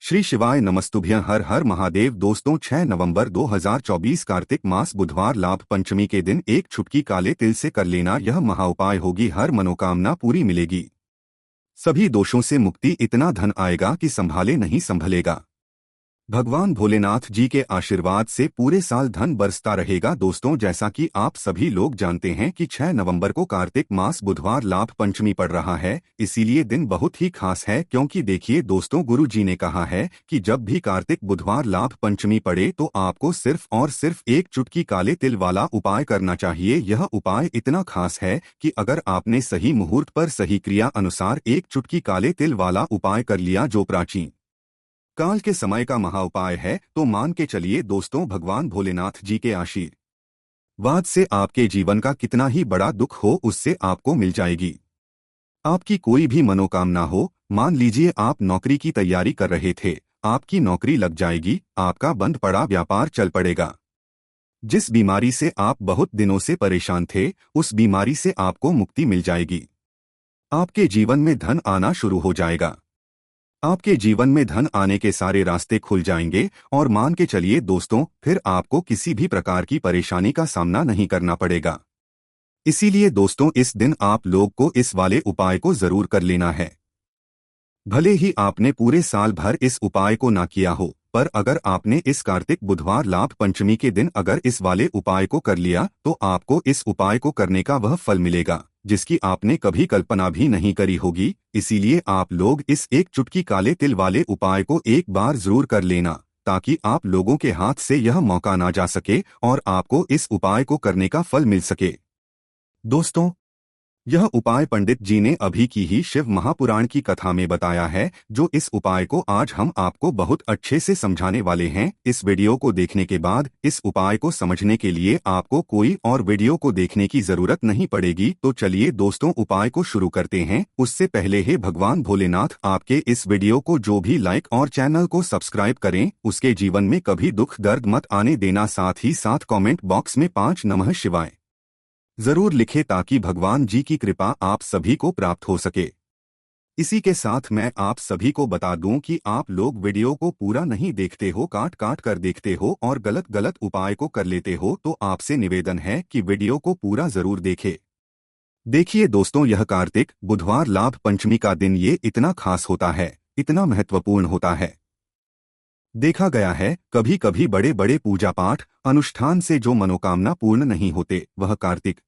श्री शिवाय नमस्तुभ्यं। हर हर महादेव। दोस्तों 6 नवंबर 2024 कार्तिक मास बुधवार लाभ पंचमी के दिन एक चुटकी काले तिल से कर लेना यह महाउपाय होगी। हर मनोकामना पूरी मिलेगी, सभी दोषों से मुक्ति, इतना धन आएगा कि संभाले नहीं संभलेगा। भगवान भोलेनाथ जी के आशीर्वाद से पूरे साल धन बरसता रहेगा। दोस्तों जैसा कि आप सभी लोग जानते हैं कि 6 नवंबर को कार्तिक मास बुधवार लाभ पंचमी पड़ रहा है, इसीलिए दिन बहुत ही खास है। क्योंकि देखिए दोस्तों, गुरु जी ने कहा है कि जब भी कार्तिक बुधवार लाभ पंचमी पड़े तो आपको सिर्फ और सिर्फ एक चुटकी काले तिल वाला उपाय करना चाहिए। यह उपाय इतना खास है कि अगर आपने सही मुहूर्त पर सही क्रिया अनुसार एक चुटकी काले तिल वाला उपाय कर लिया, जो प्राचीन काल के समय का महाउपाय है, तो मान के चलिए दोस्तों, भगवान भोलेनाथ जी के आशीर्वाद से आपके जीवन का कितना ही बड़ा दुख हो उससे आपको मिल जाएगी। आपकी कोई भी मनोकामना हो, मान लीजिए आप नौकरी की तैयारी कर रहे थे, आपकी नौकरी लग जाएगी, आपका बंद पड़ा व्यापार चल पड़ेगा। जिस बीमारी से आप बहुत दिनों से परेशान थे, उस बीमारी से आपको मुक्ति मिल जाएगी। आपके जीवन में धन आना शुरू हो जाएगा। आपके जीवन में धन आने के सारे रास्ते खुल जाएंगे और मान के चलिए दोस्तों, फिर आपको किसी भी प्रकार की परेशानी का सामना नहीं करना पड़ेगा। इसीलिए दोस्तों, इस दिन आप लोग को इस वाले उपाय को जरूर कर लेना है। भले ही आपने पूरे साल भर इस उपाय को ना किया हो, पर अगर आपने इस कार्तिक बुधवार लाभ पंचमी के दिन अगर इस वाले उपाय को कर लिया तो आपको इस उपाय को करने का वह फल मिलेगा जिसकी आपने कभी कल्पना भी नहीं करी होगी। इसीलिए आप लोग इस एक चुटकी काले तिल वाले उपाय को एक बार जरूर कर लेना, ताकि आप लोगों के हाथ से यह मौका ना जा सके और आपको इस उपाय को करने का फल मिल सके। दोस्तों, यह उपाय पंडित जी ने अभी की ही शिव महापुराण की कथा में बताया है, जो इस उपाय को आज हम आपको बहुत अच्छे से समझाने वाले हैं। इस वीडियो को देखने के बाद इस उपाय को समझने के लिए आपको कोई और वीडियो को देखने की जरूरत नहीं पड़ेगी। तो चलिए दोस्तों, उपाय को शुरू करते हैं। उससे पहले ही भगवान भोलेनाथ आपके इस वीडियो को जो भी लाइक और चैनल को सब्सक्राइब करें, उसके जीवन में कभी दुख दर्द मत आने देना। साथ ही साथ कॉमेंट बॉक्स में 5 नमः शिवाय जरूर लिखे, ताकि भगवान जी की कृपा आप सभी को प्राप्त हो सके। इसी के साथ मैं आप सभी को बता दूं कि आप लोग वीडियो को पूरा नहीं देखते हो, काट काट कर देखते हो और गलत गलत उपाय को कर लेते हो, तो आपसे निवेदन है कि वीडियो को पूरा जरूर देखें। देखिए दोस्तों, यह कार्तिक बुधवार लाभ पंचमी का दिन ये इतना खास होता है, इतना महत्वपूर्ण होता है। देखा गया है कभी कभी बड़े बड़े पूजा पाठ अनुष्ठान से जो मनोकामना पूर्ण नहीं होते, वह कार्तिक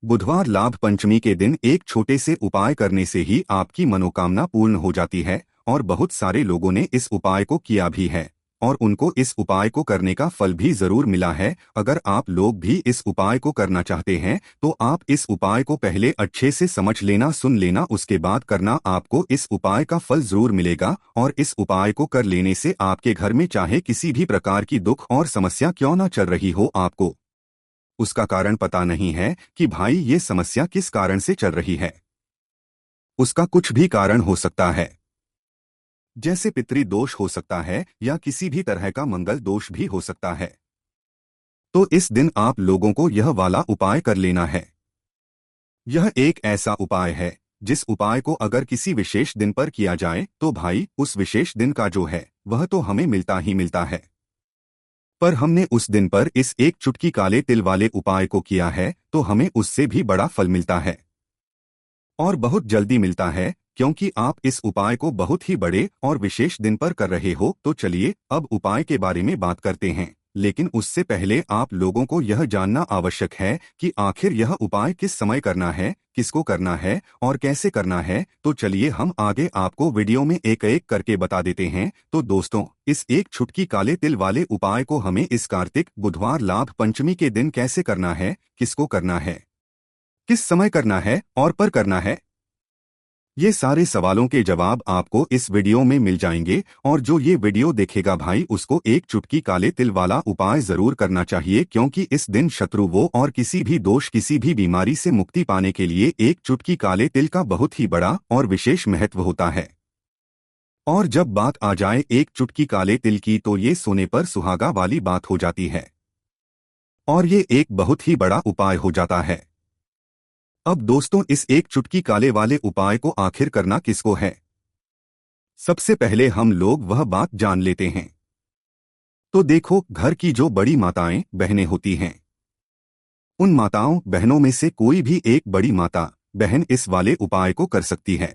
बुधवार लाभ पंचमी के दिन एक छोटे से उपाय करने से ही आपकी मनोकामना पूर्ण हो जाती है। और बहुत सारे लोगों ने इस उपाय को किया भी है और उनको इस उपाय को करने का फल भी जरूर मिला है। अगर आप लोग भी इस उपाय को करना चाहते हैं तो आप इस उपाय को पहले अच्छे से समझ लेना, सुन लेना, उसके बाद करना। आपको इस उपाय का फल जरूर मिलेगा और इस उपाय को कर लेने से आपके घर में चाहे किसी भी प्रकार की दुख और समस्या क्यों ना चल रही हो, आपको उसका कारण पता नहीं है कि भाई ये समस्या किस कारण से चल रही है। उसका कुछ भी कारण हो सकता है, जैसे पितृ दोष हो सकता है या किसी भी तरह का मंगल दोष भी हो सकता है। तो इस दिन आप लोगों को यह वाला उपाय कर लेना है। यह एक ऐसा उपाय है जिस उपाय को अगर किसी विशेष दिन पर किया जाए तो भाई उस विशेष दिन का जो है वह तो हमें मिलता ही मिलता है, पर हमने उस दिन पर इस एक चुटकी काले तिल वाले उपाय को किया है तो हमें उससे भी बड़ा फल मिलता है और बहुत जल्दी मिलता है, क्योंकि आप इस उपाय को बहुत ही बड़े और विशेष दिन पर कर रहे हो। तो चलिए अब उपाय के बारे में बात करते हैं, लेकिन उससे पहले आप लोगों को यह जानना आवश्यक है कि आखिर यह उपाय किस समय करना है, किसको करना है और कैसे करना है। तो चलिए हम आगे आपको वीडियो में एक एक करके बता देते हैं। तो दोस्तों, इस एक चुटकी काले तिल वाले उपाय को हमें इस कार्तिक बुधवार लाभ पंचमी के दिन कैसे करना है, किसको करना है, किस समय करना है और पर करना है, ये सारे सवालों के जवाब आपको इस वीडियो में मिल जाएंगे। और जो ये वीडियो देखेगा भाई, उसको एक चुटकी काले तिल वाला उपाय जरूर करना चाहिए, क्योंकि इस दिन शत्रु वो और किसी भी दोष, किसी भी बीमारी से मुक्ति पाने के लिए एक चुटकी काले तिल का बहुत ही बड़ा और विशेष महत्व होता है। और जब बात आ जाए एक चुटकी काले तिल की, तो ये सोने पर सुहागा वाली बात हो जाती है और ये एक बहुत ही बड़ा उपाय हो जाता है। अब दोस्तों, इस एक चुटकी काले वाले उपाय को आखिर करना किसको है, सबसे पहले हम लोग वह बात जान लेते हैं। तो देखो, घर की जो बड़ी माताएं बहनें होती हैं, उन माताओं बहनों में से कोई भी एक बड़ी माता बहन इस वाले उपाय को कर सकती है।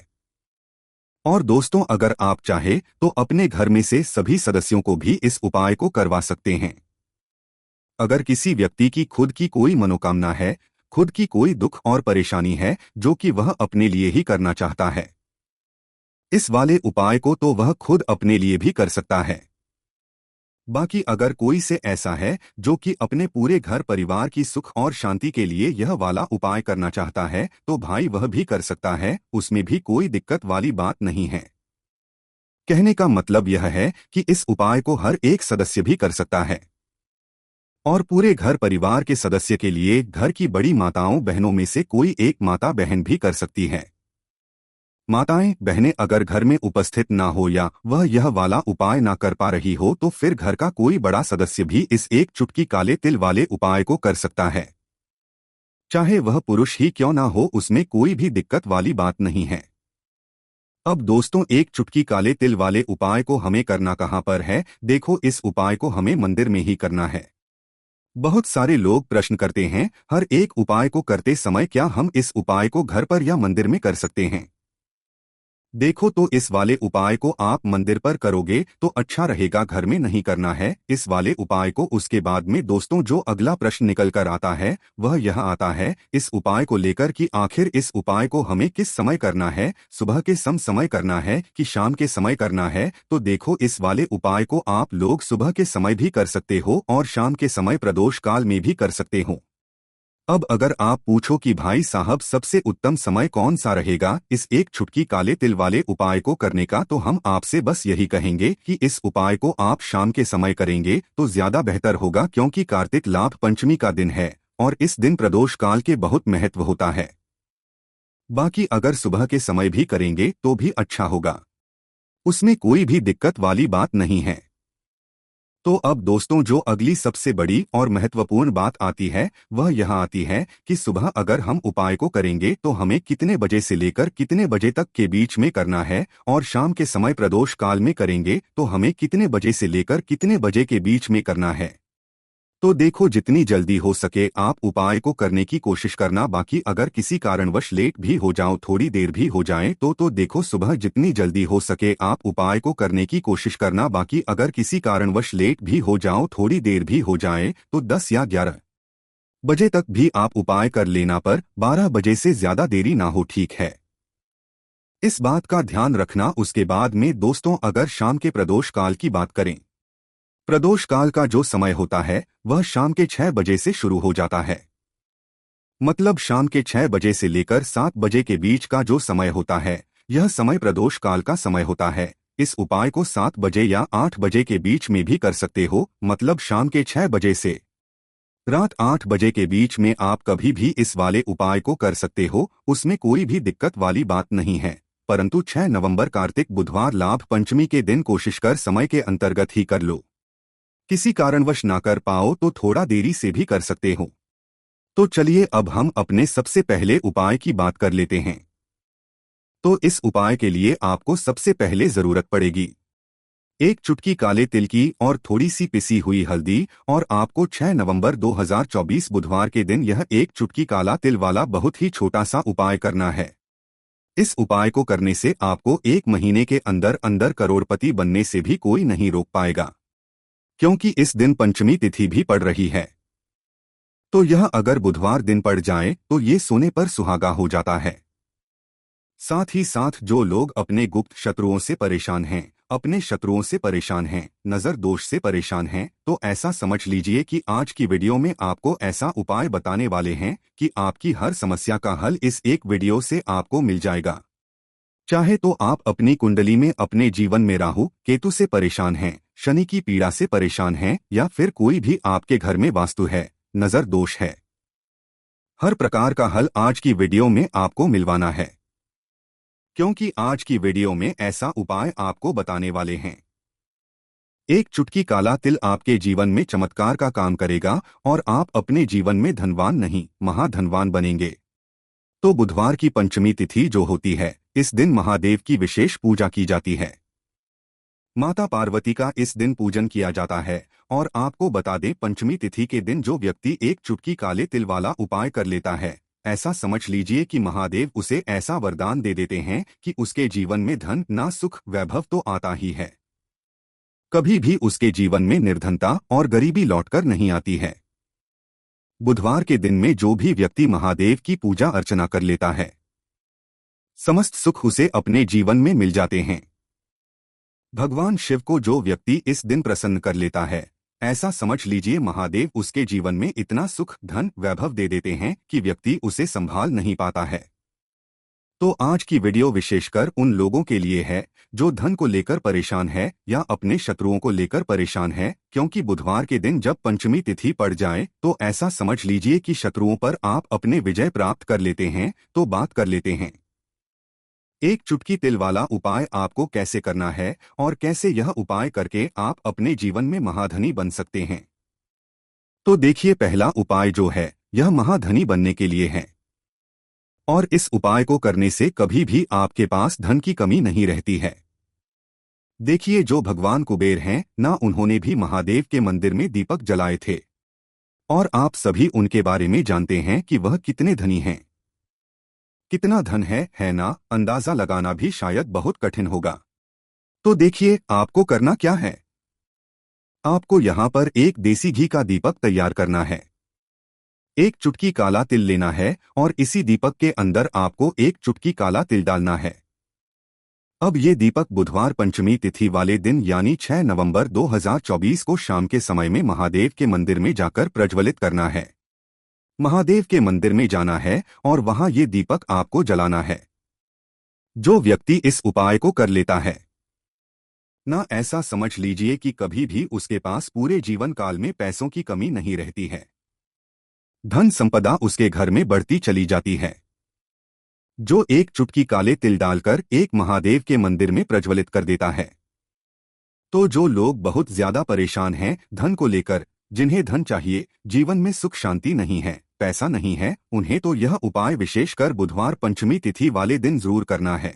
और दोस्तों, अगर आप चाहे तो अपने घर में से सभी सदस्यों को भी इस उपाय को करवा सकते हैं। अगर किसी व्यक्ति की खुद की कोई मनोकामना है, खुद की कोई दुख और परेशानी है जो कि वह अपने लिए ही करना चाहता है, इस वाले उपाय को तो वह खुद अपने लिए भी कर सकता है। बाकी अगर कोई से ऐसा है जो कि अपने पूरे घर परिवार की सुख और शांति के लिए यह वाला उपाय करना चाहता है, तो भाई वह भी कर सकता है, उसमें भी कोई दिक्कत वाली बात नहीं है। कहने का मतलब यह है कि इस उपाय को हर एक सदस्य भी कर सकता है। और पूरे घर परिवार के सदस्य के लिए घर की बड़ी माताओं बहनों में से कोई एक माता बहन भी कर सकती है। माताएं बहनें अगर घर में उपस्थित ना हो या वह यह वाला उपाय ना कर पा रही हो, तो फिर घर का कोई बड़ा सदस्य भी इस एक चुटकी काले तिल वाले उपाय को कर सकता है। चाहे वह पुरुष ही क्यों ना हो, उसमें कोई भी दिक्कत वाली बात नहीं है। अब दोस्तों, एक चुटकी काले तिल वाले उपाय को हमें करना कहाँ पर है? देखो, इस उपाय को हमें मंदिर में ही करना है। बहुत सारे लोग प्रश्न करते हैं, हर एक उपाय को करते समय क्या हम इस उपाय को घर पर या मंदिर में कर सकते हैं? देखो, तो इस वाले उपाय को आप मंदिर पर करोगे तो अच्छा रहेगा, घर में नहीं करना है इस वाले उपाय को। उसके बाद में दोस्तों, जो अगला प्रश्न निकल कर आता है वह यह आता है इस उपाय को लेकर कि आखिर इस उपाय को हमें किस समय करना है, सुबह के समय करना है कि शाम के समय करना है? तो देखो, इस वाले उपाय को आप लोग सुबह के समय भी कर सकते हो और शाम के समय प्रदोष काल में भी कर सकते हो। अब अगर आप पूछो कि भाई साहब सबसे उत्तम समय कौन सा रहेगा इस एक छुटकी काले तिल वाले उपाय को करने का, तो हम आपसे बस यही कहेंगे कि इस उपाय को आप शाम के समय करेंगे तो ज्यादा बेहतर होगा, क्योंकि कार्तिक लाभ पंचमी का दिन है और इस दिन प्रदोष काल के बहुत महत्व होता है। बाकी अगर सुबह के समय भी करेंगे तो भी अच्छा होगा, उसमें कोई भी दिक्कत वाली बात नहीं है। तो अब दोस्तों, जो अगली सबसे बड़ी और महत्वपूर्ण बात आती है वह यह आती है कि सुबह अगर हम उपाय को करेंगे तो हमें कितने बजे से लेकर कितने बजे तक के बीच में करना है, और शाम के समय प्रदोष काल में करेंगे तो हमें कितने बजे से लेकर कितने बजे के बीच में करना है। तो देखो, जितनी जल्दी हो सके आप उपाय को करने की कोशिश करना। बाकी अगर किसी कारणवश लेट भी हो जाओ, थोड़ी देर भी हो जाए, तो देखो, सुबह जितनी जल्दी हो सके आप उपाय को करने की कोशिश करना। बाकी अगर किसी कारणवश लेट भी हो जाओ, थोड़ी देर भी हो जाए, तो 10 या 11 बजे तक भी आप उपाय कर लेना, पर 12 बजे से ज्यादा देरी ना हो, ठीक है? इस बात का ध्यान रखना। उसके बाद में दोस्तों, अगर शाम के प्रदोष काल की बात करें, प्रदोष काल का जो समय होता है वह शाम के 6 बजे से शुरू हो जाता है। मतलब शाम के 6 बजे से लेकर 7 बजे के बीच का जो समय होता है, यह समय प्रदोष काल का समय होता है। इस उपाय को 7 बजे या 8 बजे के बीच में भी कर सकते हो, मतलब शाम के 6 बजे से रात 8 बजे के बीच में आप कभी भी इस वाले उपाय को कर सकते हो, उसमें कोई भी दिक्कत वाली बात नहीं है। परंतु 6 नवंबर कार्तिक बुधवार लाभ पंचमी के दिन कोशिश कर समय के अंतर्गत ही कर लो। किसी कारणवश ना कर पाओ तो थोड़ा देरी से भी कर सकते हो। तो चलिए, अब हम अपने सबसे पहले उपाय की बात कर लेते हैं। तो इस उपाय के लिए आपको सबसे पहले जरूरत पड़ेगी एक चुटकी काले तिल की और थोड़ी सी पिसी हुई हल्दी, और आपको 6 नवंबर 2024 बुधवार के दिन यह एक चुटकी काला तिल वाला बहुत ही छोटा सा उपाय करना है। इस उपाय को करने से आपको 1 महीने के अंदर अंदर करोड़पति बनने से भी कोई नहीं रोक पाएगा, क्योंकि इस दिन पंचमी तिथि भी पड़ रही है। तो यह अगर बुधवार दिन पड़ जाए तो ये सोने पर सुहागा हो जाता है। साथ ही साथ जो लोग अपने गुप्त शत्रुओं से परेशान हैं, अपने शत्रुओं से परेशान हैं, नजर दोष से परेशान हैं, तो ऐसा समझ लीजिए कि आज की वीडियो में आपको ऐसा उपाय बताने वाले हैं कि आपकी हर समस्या का हल इस एक वीडियो से आपको मिल जाएगा। चाहे तो आप अपनी कुंडली में अपने जीवन में राहु केतु से परेशान हैं, शनि की पीड़ा से परेशान हैं, या फिर कोई भी आपके घर में वास्तु है, नजर दोष है, हर प्रकार का हल आज की वीडियो में आपको मिलवाना है। क्योंकि आज की वीडियो में ऐसा उपाय आपको बताने वाले हैं, एक चुटकी काला तिल आपके जीवन में चमत्कार का काम करेगा और आप अपने जीवन में धनवान नहीं महाधनवान बनेंगे। तो बुधवार की पंचमी तिथि जो होती है, इस दिन महादेव की विशेष पूजा की जाती है। माता पार्वती का इस दिन पूजन किया जाता है। और आपको बता दें, पंचमी तिथि के दिन जो व्यक्ति एक चुटकी काले तिल वाला उपाय कर लेता है, ऐसा समझ लीजिए कि महादेव उसे ऐसा वरदान दे देते हैं कि उसके जीवन में धन ना सुख वैभव तो आता ही है, कभी भी उसके जीवन में निर्धनता और गरीबी लौटकर नहीं आती है। बुधवार के दिन में जो भी व्यक्ति महादेव की पूजा अर्चना कर लेता है, समस्त सुख उसे अपने जीवन में मिल जाते हैं। भगवान शिव को जो व्यक्ति इस दिन प्रसन्न कर लेता है, ऐसा समझ लीजिए महादेव उसके जीवन में इतना सुख धन वैभव दे देते हैं कि व्यक्ति उसे संभाल नहीं पाता है। तो आज की वीडियो विशेषकर उन लोगों के लिए है जो धन को लेकर परेशान है या अपने शत्रुओं को लेकर परेशान है, क्योंकि बुधवार के दिन जब पंचमी तिथि पड़ जाए तो ऐसा समझ लीजिए कि शत्रुओं पर आप अपने विजय प्राप्त कर लेते हैं। तो बात कर लेते हैं एक चुटकी तिल वाला उपाय आपको कैसे करना है और कैसे यह उपाय करके आप अपने जीवन में महाधनी बन सकते हैं। तो देखिए, पहला उपाय जो है यह महाधनी बनने के लिए है और इस उपाय को करने से कभी भी आपके पास धन की कमी नहीं रहती है। देखिए, जो भगवान कुबेर हैं ना, उन्होंने भी महादेव के मंदिर में दीपक जलाए थे और आप सभी उनके बारे में जानते हैं कि वह कितने धनी हैं। कितना धन है ना, अंदाजा लगाना भी शायद बहुत कठिन होगा। तो देखिए, आपको करना क्या है। आपको यहां पर एक देसी घी का दीपक तैयार करना है, एक चुटकी काला तिल लेना है और इसी दीपक के अंदर आपको एक चुटकी काला तिल डालना है। अब ये दीपक बुधवार पंचमी तिथि वाले दिन यानी 6 नवंबर 2024 को शाम के समय में महादेव के मंदिर में जाकर प्रज्वलित करना है। महादेव के मंदिर में जाना है और वहां ये दीपक आपको जलाना है। जो व्यक्ति इस उपाय को कर लेता है ना, ऐसा समझ लीजिए कि कभी भी उसके पास पूरे जीवन काल में पैसों की कमी नहीं रहती है। धन संपदा उसके घर में बढ़ती चली जाती है। जो एक चुटकी काले तिल डालकर एक महादेव के मंदिर में प्रज्वलित कर देता है, तो जो लोग बहुत ज्यादा परेशान हैं धन को लेकर, जिन्हें धन चाहिए, जीवन में सुख शांति नहीं है, पैसा नहीं है, उन्हें तो यह उपाय विशेषकर बुधवार पंचमी तिथि वाले दिन जरूर करना है।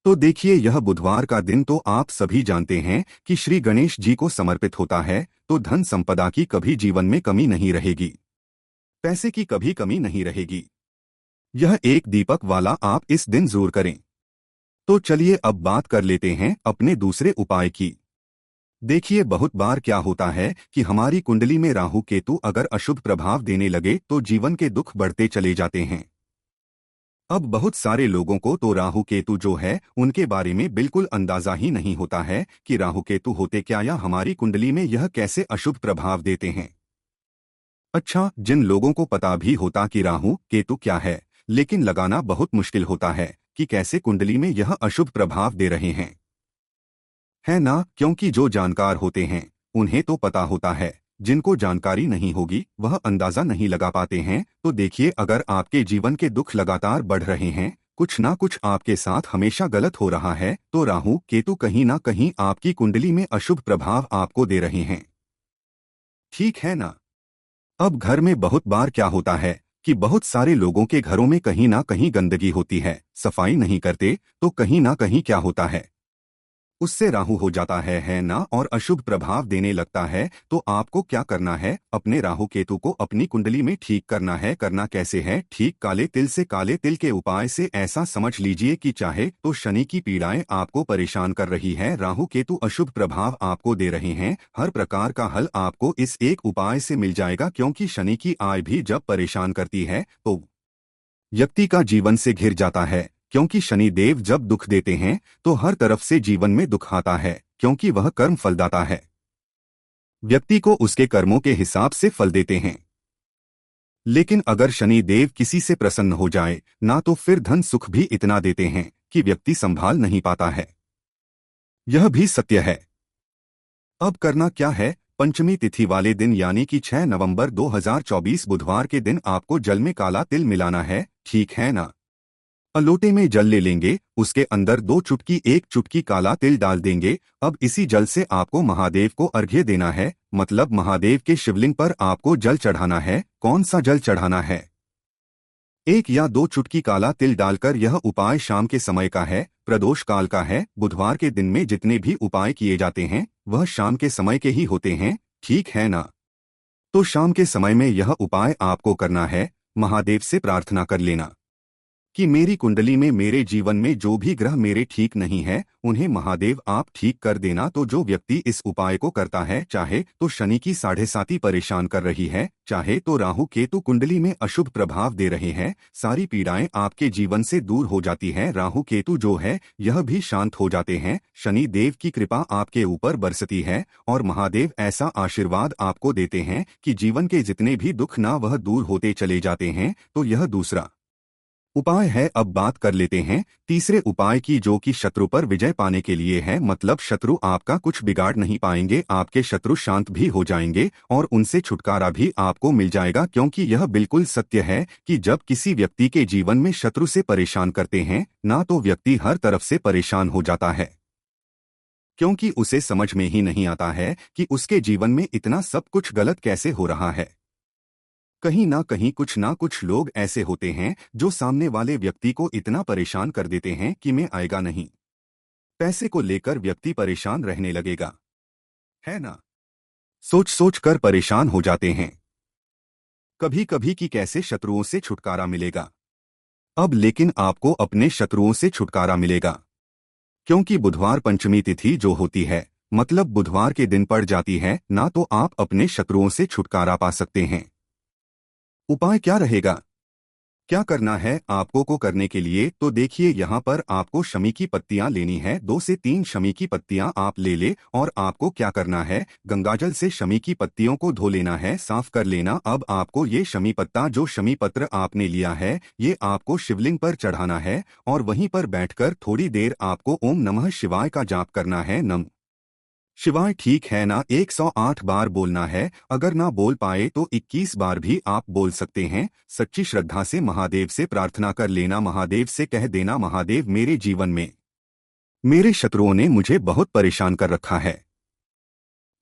तो देखिए, यह बुधवार का दिन तो आप सभी जानते हैं कि श्री गणेश जी को समर्पित होता है, तो धन संपदा की कभी जीवन में कमी नहीं रहेगी, पैसे की कभी कमी नहीं रहेगी। यह एक दीपक वाला आप इस दिन जरूर करें। तो चलिए अब बात कर लेते हैं अपने दूसरे उपाय की। देखिए, बहुत बार क्या होता है कि हमारी कुंडली में राहु केतु अगर अशुभ प्रभाव देने लगे तो जीवन के दुख बढ़ते चले जाते हैं। अब बहुत सारे लोगों को तो राहु केतु जो है उनके बारे में बिल्कुल अंदाजा ही नहीं होता है कि राहु केतु होते क्या या हमारी कुंडली में यह कैसे अशुभ प्रभाव देते हैं। अच्छा, जिन लोगों को पता भी होता कि राहु केतु क्या है, लेकिन लगाना बहुत मुश्किल होता है कि कैसे कुंडली में यह अशुभ प्रभाव दे रहे हैं, है ना, क्योंकि जो जानकार होते हैं उन्हें तो पता होता है, जिनको जानकारी नहीं होगी वह अंदाजा नहीं लगा पाते हैं। तो देखिए, अगर आपके जीवन के दुख लगातार बढ़ रहे हैं, कुछ ना कुछ आपके साथ हमेशा गलत हो रहा है, तो राहु केतु कहीं ना कहीं आपकी कुंडली में अशुभ प्रभाव आपको दे रहे हैं। ठीक है ना। अब घर में बहुत बार क्या होता है कि बहुत सारे लोगों के घरों में कहीं ना कहीं गंदगी होती है, सफाई नहीं करते, तो कहीं ना कहीं क्या होता है, उससे राहु हो जाता है ना, और अशुभ प्रभाव देने लगता है। तो आपको क्या करना है, अपने राहु केतु को अपनी कुंडली में ठीक करना है। करना कैसे है, ठीक काले तिल से। काले तिल के उपाय से ऐसा समझ लीजिए कि चाहे तो शनि की पीड़ाएं आपको परेशान कर रही है, राहु केतु अशुभ प्रभाव आपको दे रहे हैं, हर प्रकार का हल आपको इस एक उपाय से मिल जाएगा। क्योंकि शनि की आय भी जब परेशान करती है तो व्यक्ति का जीवन से घिर जाता है, क्योंकि शनि देव जब दुख देते हैं तो हर तरफ से जीवन में दुख आता है, क्योंकि वह कर्म फलदाता है। व्यक्ति को उसके कर्मों के हिसाब से फल देते हैं। लेकिन अगर शनि देव किसी से प्रसन्न हो जाए ना, तो फिर धन सुख भी इतना देते हैं कि व्यक्ति संभाल नहीं पाता है। यह भी सत्य है। अब करना क्या है, पंचमी तिथि वाले दिन यानी कि 6 नवंबर 2024 बुधवार के दिन आपको जल में काला तिल मिलाना है, ठीक है ना। लोटे में जल ले लेंगे, उसके अंदर 2 चुटकी 1 चुटकी काला तिल डाल देंगे। अब इसी जल से आपको महादेव को अर्घ्य देना है, मतलब महादेव के शिवलिंग पर आपको जल चढ़ाना है। कौन सा जल चढ़ाना है, 1 या 2 चुटकी काला तिल डालकर यह उपाय शाम के समय का है। प्रदोष काल का है। बुधवार के दिन में जितने भी उपाय किए जाते हैं वह शाम के समय के ही होते हैं, ठीक है ना? तो शाम के समय में यह उपाय आपको करना है। महादेव से प्रार्थना कर लेना कि मेरी कुंडली में मेरे जीवन में जो भी ग्रह मेरे ठीक नहीं है उन्हें महादेव आप ठीक कर देना। तो जो व्यक्ति इस उपाय को करता है, चाहे तो शनि की 7.5 परेशान कर रही है, चाहे तो राहु केतु कुंडली में अशुभ प्रभाव दे रहे हैं, सारी पीड़ाएं आपके जीवन से दूर हो जाती हैं। राहु केतु जो है यह भी शांत हो जाते हैं। शनि देव की कृपा आपके ऊपर बरसती है और महादेव ऐसा आशीर्वाद आपको देते हैं कि जीवन के जितने भी दुख ना वह दूर होते चले जाते हैं। तो यह दूसरा उपाय है। अब बात कर लेते हैं तीसरे उपाय की, जो कि शत्रु पर विजय पाने के लिए है। मतलब शत्रु आपका कुछ बिगाड़ नहीं पाएंगे, आपके शत्रु शांत भी हो जाएंगे और उनसे छुटकारा भी आपको मिल जाएगा। क्योंकि यह बिल्कुल सत्य है कि जब किसी व्यक्ति के जीवन में शत्रु से परेशान करते हैं ना, तो व्यक्ति हर तरफ से परेशान हो जाता है, क्योंकि उसे समझ में ही नहीं आता है कि उसके जीवन में इतना सब कुछ गलत कैसे हो रहा है। कहीं ना कुछ लोग ऐसे होते हैं जो सामने वाले व्यक्ति को इतना परेशान कर देते हैं कि मैं आएगा नहीं। पैसे को लेकर व्यक्ति परेशान रहने लगेगा, है ना? सोच सोच कर परेशान हो जाते हैं कभी कभी कि कैसे शत्रुओं से छुटकारा मिलेगा। अब लेकिन आपको अपने शत्रुओं से छुटकारा मिलेगा, क्योंकि बुधवार पंचमी तिथि जो होती है, मतलब बुधवार के दिन पड़ जाती है ना, तो आप अपने शत्रुओं से छुटकारा पा सकते हैं। उपाय क्या रहेगा, क्या करना है आपको को करने के लिए? तो देखिए, यहाँ पर आपको शमी की पत्तियां लेनी है। 2 से 3 शमी की पत्तियां आप ले और आपको क्या करना है, गंगाजल से शमी की पत्तियों को धो लेना है, साफ कर लेना। अब आपको ये शमी पत्ता, जो शमी पत्र आपने लिया है, ये आपको शिवलिंग पर चढ़ाना है और वहीं पर बैठकर थोड़ी देर आपको ओम नमः शिवाय का जाप करना है। नम शिवाय, ठीक है ना? 108 बार बोलना है। अगर ना बोल पाए तो 21 बार भी आप बोल सकते हैं। सच्ची श्रद्धा से महादेव से प्रार्थना कर लेना। महादेव से कह देना, महादेव मेरे जीवन में मेरे शत्रुओं ने मुझे बहुत परेशान कर रखा है।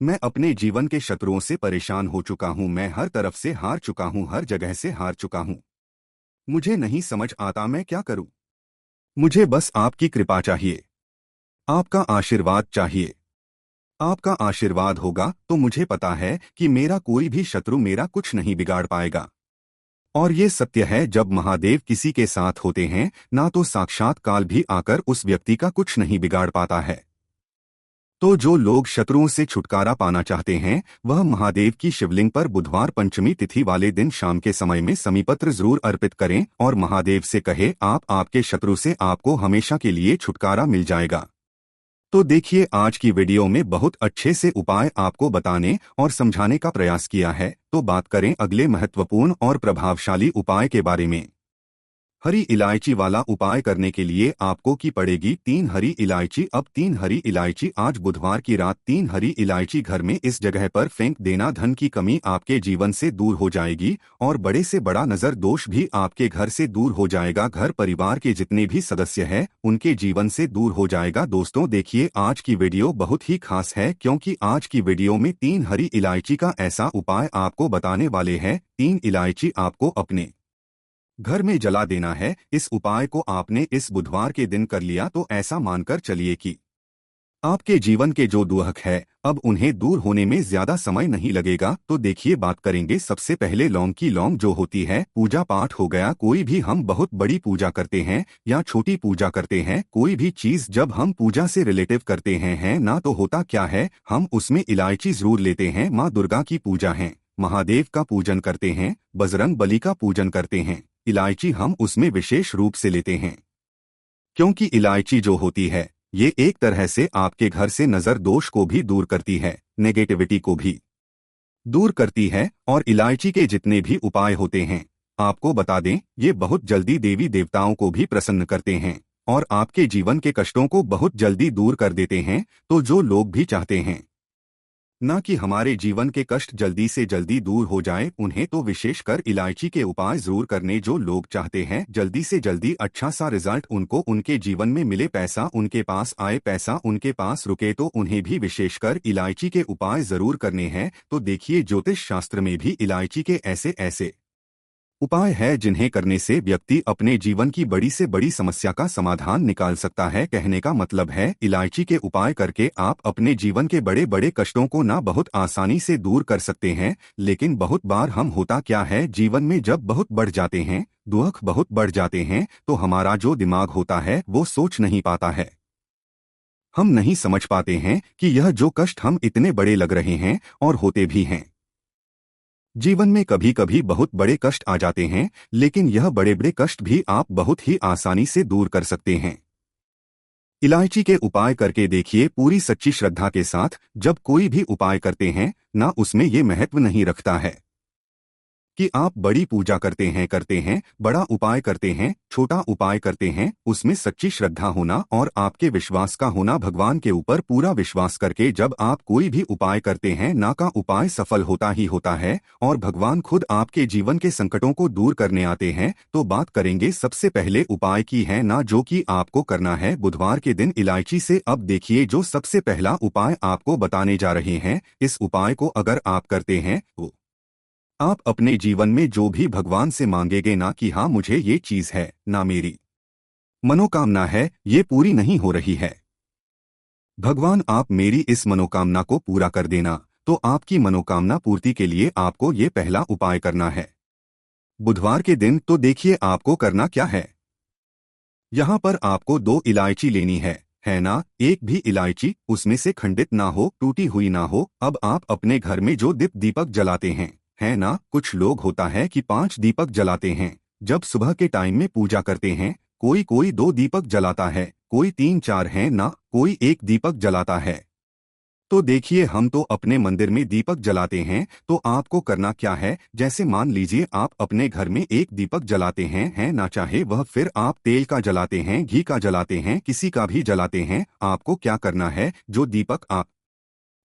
मैं अपने जीवन के शत्रुओं से परेशान हो चुका हूं। मैं हर तरफ से हार चुका हूं, हर जगह से हार चुका हूं। मुझे नहीं समझ आता मैं क्या करूं। मुझे बस आपकी कृपा चाहिए, आपका आशीर्वाद चाहिए। आपका आशीर्वाद होगा तो मुझे पता है कि मेरा कोई भी शत्रु मेरा कुछ नहीं बिगाड़ पाएगा। और ये सत्य है, जब महादेव किसी के साथ होते हैं ना, तो साक्षात काल भी आकर उस व्यक्ति का कुछ नहीं बिगाड़ पाता है। तो जो लोग शत्रुओं से छुटकारा पाना चाहते हैं वह महादेव की शिवलिंग पर बुधवार पंचमी तिथि वाले दिन शाम के समय में समीपत्र जरूर अर्पित करें और महादेव से कहे आपके शत्रु से आपको हमेशा के लिए छुटकारा मिल जाएगा। तो देखिए, आज की वीडियो में बहुत अच्छे से उपाय आपको बताने और समझाने का प्रयास किया है। तो बात करें अगले महत्वपूर्ण और प्रभावशाली उपाय के बारे में। हरी इलायची वाला उपाय करने के लिए आपको की पड़ेगी 3 हरी इलायची। अब 3 हरी इलायची आज बुधवार की रात 3 हरी इलायची घर में इस जगह पर फेंक देना। धन की कमी आपके जीवन से दूर हो जाएगी और बड़े से बड़ा नजर दोष भी आपके घर से दूर हो जाएगा। घर परिवार के जितने भी सदस्य हैं उनके जीवन से दूर हो जाएगा। दोस्तों देखिए, आज की वीडियो बहुत ही खास है, क्योंकि आज की वीडियो में 3 हरी इलायची का ऐसा उपाय आपको बताने वाले हैं। 3 इलायची आपको अपने घर में जला देना है। इस उपाय को आपने इस बुधवार के दिन कर लिया तो ऐसा मानकर चलिए कि आपके जीवन के जो दुख है अब उन्हें दूर होने में ज्यादा समय नहीं लगेगा। तो देखिए, बात करेंगे सबसे पहले लौंग की। लौंग जो होती है, पूजा पाठ हो गया, कोई भी हम बहुत बड़ी पूजा करते हैं या छोटी पूजा करते हैं, कोई भी चीज जब हम पूजा से रिलेटिव करते हैं ना, तो होता क्या है, हम उसमें इलायची जरूर लेते हैं। माँ दुर्गा की पूजा है, महादेव का पूजन करते हैं, बजरंग बली का पूजन करते हैं, इलायची हम उसमें विशेष रूप से लेते हैं, क्योंकि इलायची जो होती है ये एक तरह से आपके घर से नजर दोष को भी दूर करती है, नेगेटिविटी को भी दूर करती है। और इलायची के जितने भी उपाय होते हैं आपको बता दें, ये बहुत जल्दी देवी देवताओं को भी प्रसन्न करते हैं और आपके जीवन के कष्टों को बहुत जल्दी दूर कर देते हैं। तो जो लोग भी चाहते हैं ना कि हमारे जीवन के कष्ट जल्दी से जल्दी दूर हो जाए, उन्हें तो विशेषकर इलायची के उपाय जरूर करने। जो लोग चाहते हैं जल्दी से जल्दी अच्छा सा रिजल्ट उनको उनके जीवन में मिले, पैसा उनके पास आए, पैसा उनके पास रुके, तो उन्हें भी विशेषकर इलायची के उपाय जरूर करने हैं। तो देखिए, ज्योतिष शास्त्र में भी इलायची के ऐसे ऐसे उपाय है जिन्हें करने से व्यक्ति अपने जीवन की बड़ी से बड़ी समस्या का समाधान निकाल सकता है। कहने का मतलब है इलायची के उपाय करके आप अपने जीवन के बड़े बड़े कष्टों को ना बहुत आसानी से दूर कर सकते हैं। लेकिन बहुत बार हम होता क्या है, जीवन में जब बहुत बढ़ जाते हैं, दुख बहुत बढ़ जाते हैं, तो हमारा जो दिमाग होता है वो सोच नहीं पाता है। हम नहीं समझ पाते हैं कि यह जो कष्ट हम इतने बड़े लग रहे हैं और होते भी हैं। जीवन में कभी कभी बहुत बड़े कष्ट आ जाते हैं, लेकिन यह बड़े बड़े कष्ट भी आप बहुत ही आसानी से दूर कर सकते हैं। इलायची के उपाय करके देखिए पूरी सच्ची श्रद्धा के साथ। जब कोई भी उपाय करते हैं ना, उसमें ये महत्व नहीं रखता है कि आप बड़ी पूजा करते हैं, बड़ा उपाय करते हैं, छोटा उपाय करते हैं। उसमें सच्ची श्रद्धा होना और आपके विश्वास का होना, भगवान के ऊपर पूरा विश्वास करके जब आप कोई भी उपाय करते हैं ना, का उपाय सफल होता ही होता है और भगवान खुद आपके जीवन के संकटों को दूर करने आते हैं। तो बात करेंगे सबसे पहले उपाय की है ना, जो कि आपको करना है बुधवार के दिन इलायची से। अब देखिए जो सबसे पहला उपाय आपको बताने जा रहे हैं, इस उपाय को अगर आप करते हैं तो आप अपने जीवन में जो भी भगवान से मांगेंगे ना, कि हाँ मुझे ये चीज है ना, मेरी मनोकामना है ये पूरी नहीं हो रही है, भगवान आप मेरी इस मनोकामना को पूरा कर देना। तो आपकी मनोकामना पूर्ति के लिए आपको ये पहला उपाय करना है बुधवार के दिन। तो देखिए आपको करना क्या है। यहाँ पर आपको 2 इलायची लेनी है ना। एक भी इलायची उसमें से खंडित ना हो, टूटी हुई ना हो। अब आप अपने घर में जो दीपक जलाते हैं, है ना, कुछ लोग होता है कि 5 दीपक जलाते हैं जब सुबह के टाइम में पूजा करते हैं। कोई कोई 2 दीपक जलाता है, कोई 3-4 है ना, कोई 1 दीपक जलाता है। तो देखिए हम तो अपने मंदिर में दीपक जलाते हैं। तो आपको करना क्या है, जैसे मान लीजिए आप अपने घर में 1 दीपक जलाते हैं, है ना, चाहे वह फिर आप तेल का जलाते हैं, घी का जलाते हैं, किसी का भी जलाते हैं। आपको क्या करना है, जो दीपक आप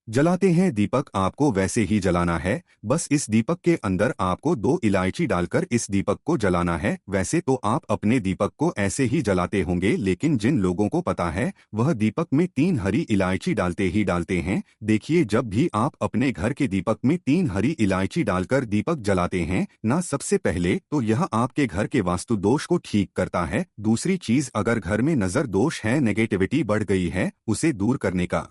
जलाते हैं दीपक आपको वैसे ही जलाना है। बस इस दीपक के अंदर आपको 2 इलायची डालकर इस दीपक को जलाना है। वैसे तो आप अपने दीपक को ऐसे ही जलाते होंगे, लेकिन जिन लोगों को पता है वह दीपक में 3 हरी इलायची डालते ही डालते हैं। देखिए जब भी आप अपने घर के दीपक में 3 हरी इलायची डालकर दीपक जलाते हैं ना, सबसे पहले तो यह आपके घर के वास्तु दोष को ठीक करता है। दूसरी चीज, अगर घर में नजर दोष है, नेगेटिविटी बढ़ गई है, उसे दूर करने का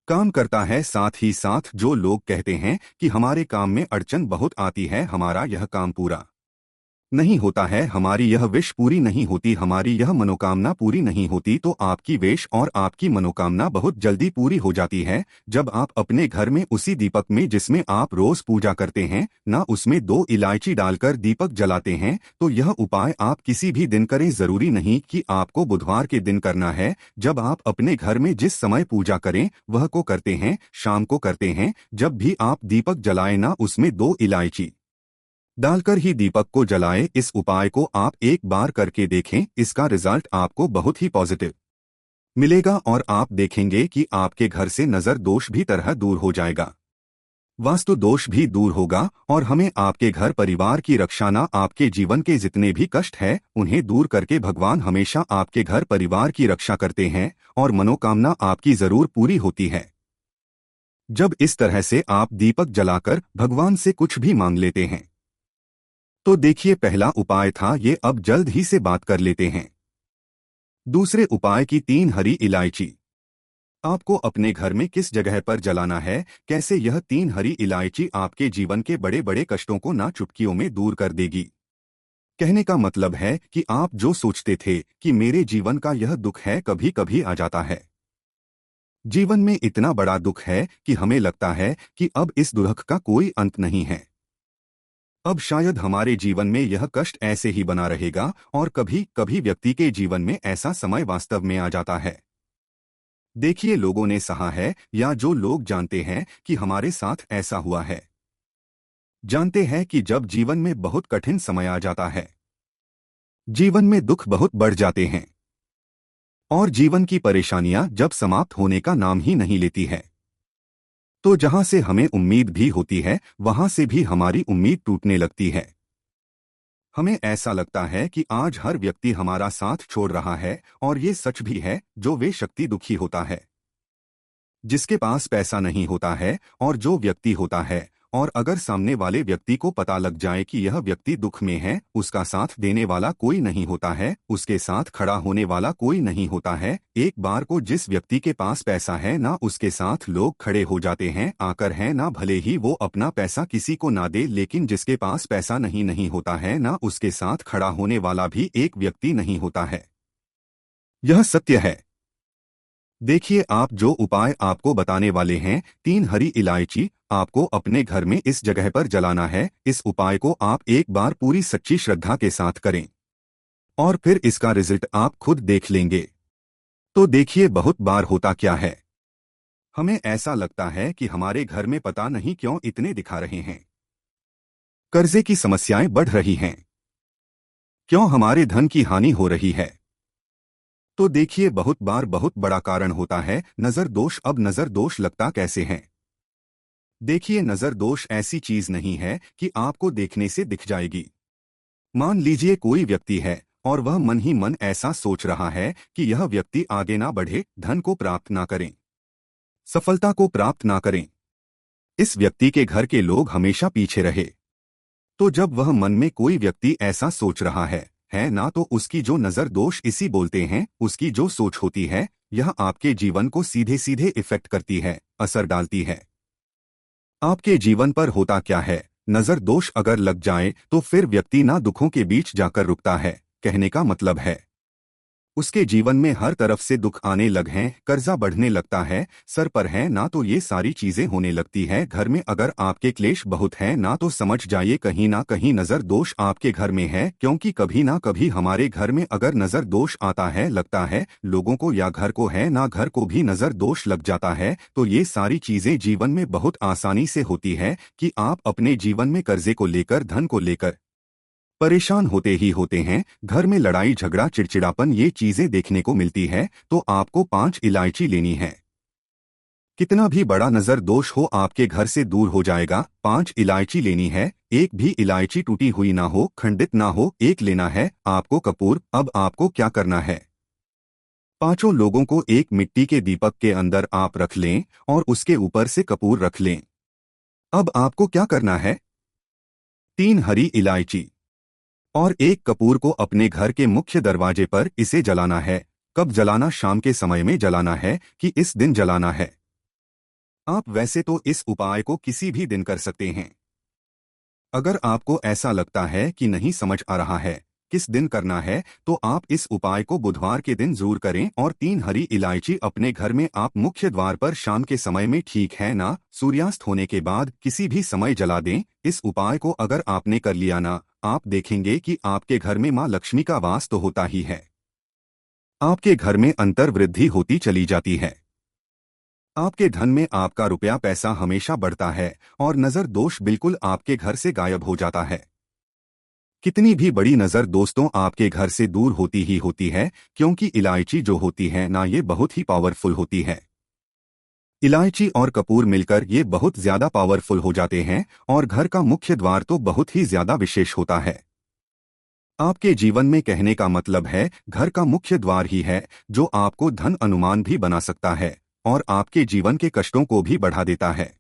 काम करता है। साथ ही साथ जो लोग कहते हैं कि हमारे काम में अड़चन बहुत आती है, हमारा यह काम पूरा नहीं होता है, हमारी यह विश पूरी नहीं होती, हमारी यह मनोकामना पूरी नहीं होती, तो आपकी विश और आपकी मनोकामना बहुत जल्दी पूरी हो जाती है जब आप अपने घर में उसी दीपक में जिसमें आप रोज पूजा करते हैं ना, उसमें 2 इलायची डालकर दीपक जलाते हैं। तो यह उपाय आप किसी भी दिन करें, जरूरी नहीं कि आपको बुधवार के दिन करना है। जब आप अपने घर में जिस समय पूजा करें वह को करते हैं, शाम को करते हैं, जब भी आप दीपक जलाएं ना, उसमें 2 इलायची डालकर ही दीपक को जलाएं। इस उपाय को आप एक बार करके देखें, इसका रिजल्ट आपको बहुत ही पॉजिटिव मिलेगा और आप देखेंगे कि आपके घर से नजर दोष भी तरह दूर हो जाएगा, वास्तु दोष भी दूर होगा और हमें आपके घर परिवार की रक्षा ना, आपके जीवन के जितने भी कष्ट है उन्हें दूर करके भगवान हमेशा आपके घर परिवार की रक्षा करते हैं और मनोकामना आपकी जरूर पूरी होती है जब इस तरह से आप दीपक जलाकर भगवान से कुछ भी मांग लेते हैं। तो देखिए पहला उपाय था ये, अब जल्द ही से बात कर लेते हैं दूसरे उपाय की। 3 हरी इलायची आपको अपने घर में किस जगह पर जलाना है, कैसे यह 3 हरी इलायची आपके जीवन के बड़े बड़े कष्टों को ना चुटकियों में दूर कर देगी। कहने का मतलब है कि आप जो सोचते थे कि मेरे जीवन का यह दुख है, कभी कभी आ जाता है जीवन में इतना बड़ा दुख है कि हमें लगता है कि अब इस दुख का कोई अंत नहीं है, अब शायद हमारे जीवन में यह कष्ट ऐसे ही बना रहेगा। और कभी कभी व्यक्ति के जीवन में ऐसा समय वास्तव में आ जाता है। देखिए लोगों ने सहा है या जो लोग जानते हैं कि हमारे साथ ऐसा हुआ है, जानते हैं कि जब जीवन में बहुत कठिन समय आ जाता है, जीवन में दुख बहुत बढ़ जाते हैं और जीवन की परेशानियां जब समाप्त होने का नाम ही नहीं लेती है, तो जहां से हमें उम्मीद भी होती है वहां से भी हमारी उम्मीद टूटने लगती है। हमें ऐसा लगता है कि आज हर व्यक्ति हमारा साथ छोड़ रहा है और ये सच भी है। जो वे शक्ति दुखी होता है, जिसके पास पैसा नहीं होता है, और जो व्यक्ति होता है और अगर सामने वाले व्यक्ति को पता लग जाए कि यह व्यक्ति दुख में है, उसका साथ देने वाला कोई नहीं होता है, उसके साथ खड़ा होने वाला कोई नहीं होता है। एक बार को जिस व्यक्ति के पास पैसा है ना उसके साथ लोग खड़े हो जाते हैं आकर, है ना, भले ही वो अपना पैसा किसी को ना दे, लेकिन जिसके पास पैसा नहीं होता है ना उसके साथ खड़ा होने वाला भी एक व्यक्ति नहीं होता है। यह सत्य है। देखिए, आप जो उपाय आपको बताने वाले हैं, 3 हरी इलायची आपको अपने घर में इस जगह पर जलाना है। इस उपाय को आप एक बार पूरी सच्ची श्रद्धा के साथ करें और फिर इसका रिजल्ट आप खुद देख लेंगे। तो देखिए, बहुत बार होता क्या है, हमें ऐसा लगता है कि हमारे घर में पता नहीं क्यों इतने दिखा रहे हैं, कर्जे की समस्याएं बढ़ रही हैं, क्यों हमारे धन की हानि हो रही है। तो देखिए, बहुत बार बहुत बड़ा कारण होता है नजर दोष। अब नजर दोष लगता कैसे है? देखिए, नजर दोष ऐसी चीज नहीं है कि आपको देखने से दिख जाएगी। मान लीजिए कोई व्यक्ति है और वह मन ही मन ऐसा सोच रहा है कि यह व्यक्ति आगे ना बढ़े, धन को प्राप्त ना करें, सफलता को प्राप्त ना करें, इस व्यक्ति के घर के लोग हमेशा पीछे रहे। तो जब वह मन में कोई व्यक्ति ऐसा सोच रहा है ना, तो उसकी जो नजर दोष इसी बोलते हैं, उसकी जो सोच होती है, यह आपके जीवन को सीधे सीधे इफेक्ट करती है, असर डालती है। आपके जीवन पर होता क्या है, नजर दोष अगर लग जाए तो फिर व्यक्ति ना दुखों के बीच जाकर रुकता है। कहने का मतलब है उसके जीवन में हर तरफ से दुख आने लग हैं, कर्जा बढ़ने लगता है, सर पर है ना तो ये सारी चीजें होने लगती है। घर में अगर आपके क्लेश बहुत है ना तो समझ जाइए कहीं ना कहीं नजर दोष आपके घर में है, क्योंकि कभी ना कभी हमारे घर में अगर नजर दोष आता है, लगता है लोगों को या घर को है ना, घर को भी नजर दोष लग जाता है, तो ये सारी चीजें जीवन में बहुत आसानी से होती है कि आप अपने जीवन में कर्जे को लेकर, धन को लेकर परेशान होते ही होते हैं। घर में लड़ाई झगड़ा चिड़चिड़ापन ये चीजें देखने को मिलती है। तो आपको 5 इलायची लेनी है। कितना भी बड़ा नजर दोष हो आपके घर से दूर हो जाएगा। 5 इलायची लेनी है, एक भी इलायची टूटी हुई ना हो, खंडित ना हो, एक लेना है आपको कपूर। अब आपको क्या करना है, 5 लोगों को एक मिट्टी के दीपक के अंदर आप रख लें और उसके ऊपर से कपूर रख लें। अब आपको क्या करना है, 3 हरी इलायची और एक कपूर को अपने घर के मुख्य दरवाजे पर इसे जलाना है। कब जलाना, शाम के समय में जलाना है कि इस दिन जलाना है? आप वैसे तो इस उपाय को किसी भी दिन कर सकते हैं। अगर आपको ऐसा लगता है कि नहीं समझ आ रहा है किस दिन करना है, तो आप इस उपाय को बुधवार के दिन जरूर करें और 3 हरी इलायची अपने घर में आप मुख्य द्वार पर शाम के समय में, ठीक है ना, सूर्यास्त होने के बाद किसी भी समय जला दें। इस उपाय को अगर आपने कर लिया ना, आप देखेंगे कि आपके घर में मां लक्ष्मी का वास तो होता ही है, आपके घर में अंतर वृद्धि होती चली जाती है, आपके धन में आपका रुपया पैसा हमेशा बढ़ता है और नजर दोष बिल्कुल आपके घर से गायब हो जाता है। कितनी भी बड़ी नजर दोस्तों आपके घर से दूर होती ही होती है, क्योंकि इलायची जो होती है ना, ये बहुत ही पावरफुल होती है। इलायची और कपूर मिलकर ये बहुत ज्यादा पावरफुल हो जाते हैं और घर का मुख्य द्वार तो बहुत ही ज्यादा विशेष होता है। आपके जीवन में, कहने का मतलब है, घर का मुख्य द्वार ही है जो आपको धन अनुमान भी बना सकता है और आपके जीवन के कष्टों को भी बढ़ा देता है,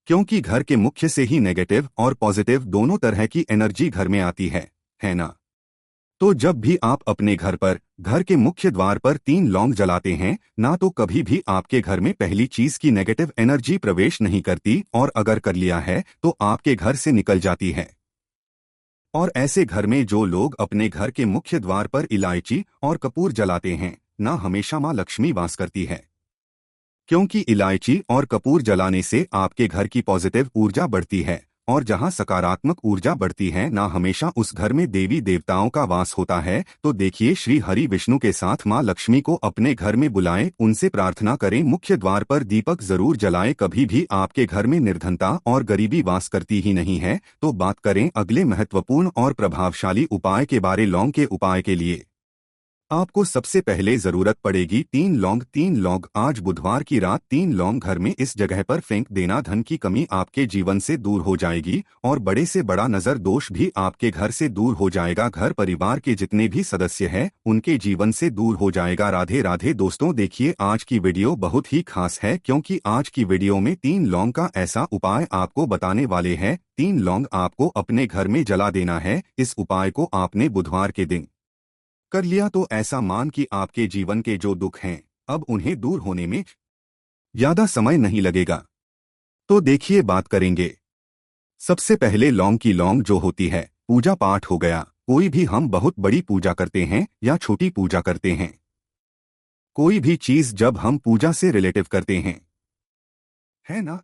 क्योंकि घर के मुख्य से ही नेगेटिव और पॉजिटिव दोनों तरह की एनर्जी घर में आती है ना। तो जब भी आप अपने घर पर, घर के मुख्य द्वार पर 3 लौंग जलाते हैं ना, तो कभी भी आपके घर में पहली चीज की नेगेटिव एनर्जी प्रवेश नहीं करती, और अगर कर लिया है तो आपके घर से निकल जाती है। और ऐसे घर में जो लोग अपने घर के मुख्य द्वार पर इलायची और कपूर जलाते हैं ना, हमेशा मां लक्ष्मी वास करती है, क्योंकि इलायची और कपूर जलाने से आपके घर की पॉजिटिव ऊर्जा बढ़ती है और जहां सकारात्मक ऊर्जा बढ़ती है ना, हमेशा उस घर में देवी देवताओं का वास होता है। तो देखिए, श्री हरि विष्णु के साथ मां लक्ष्मी को अपने घर में बुलाएं, उनसे प्रार्थना करें, मुख्य द्वार पर दीपक जरूर जलाएं। कभी भी आपके घर में निर्धनता और गरीबी वास करती ही नहीं है। तो बात करें अगले महत्वपूर्ण और प्रभावशाली उपाय के बारे, लौंग के उपाय के लिए। आपको सबसे पहले जरूरत पड़ेगी 3 लौंग। 3 लौंग आज बुधवार की रात 3 लौंग घर में इस जगह पर फेंक देना। धन की कमी आपके जीवन से दूर हो जाएगी और बड़े से बड़ा नजर दोष भी आपके घर से दूर हो जाएगा। घर परिवार के जितने भी सदस्य हैं उनके जीवन से दूर हो जाएगा। राधे राधे दोस्तों, देखिए आज की वीडियो बहुत ही खास है क्योंकि आज की वीडियो में 3 लौंग का ऐसा उपाय आपको बताने वाले हैं। 3 लौंग आपको अपने घर में जला देना है। इस उपाय को आपने बुधवार के दिन कर लिया तो ऐसा मान कि आपके जीवन के जो दुख हैं अब उन्हें दूर होने में ज्यादा समय नहीं लगेगा। तो देखिए बात करेंगे। सबसे पहले लौंग की लौंग जो होती है, पूजा पाठ हो गया, कोई भी हम बहुत बड़ी पूजा करते हैं या छोटी पूजा करते हैं, कोई भी चीज जब हम पूजा से रिलेटिव करते हैं, है ना,